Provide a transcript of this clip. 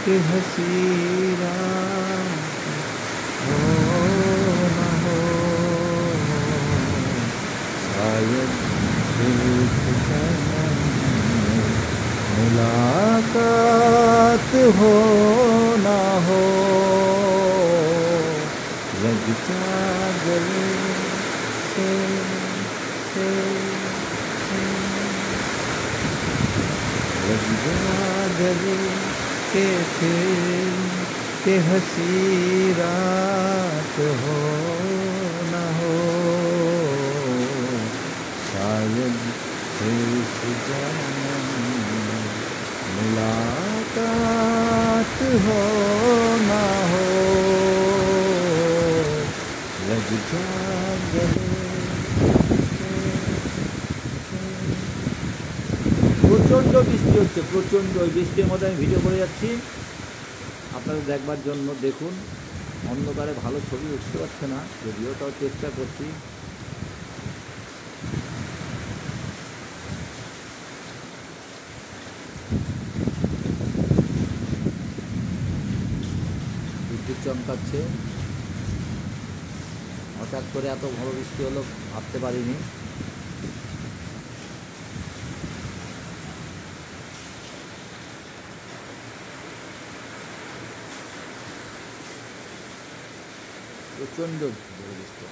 कि हंसी रात हो न हो, शायद फिर इस जन्म में मुलाकात हो न हो। लग जा गले से, से, से, लग जा गले के फिर के हंसी रात हो न हो, शायद फिर इस जन्म में मुलाकात हो न हो। लग जा गले প্রচণ্ড বৃষ্টি হচ্ছে, প্রচণ্ড। ওই বৃষ্টির মধ্যে আমি ভিডিও করে যাচ্ছি, আপনাদের দেখবার জন্য। দেখুন, অন্ধকারে ভালো ছবি উঠতে পারছে না, যদিও তাও চেষ্টা করছি। বিদ্যুৎ চমকাচ্ছে, হঠাৎ করে এত ভালো বৃষ্টি হলো ভাবতে পারিনি। প্রচণ্ড বৃষ্টি।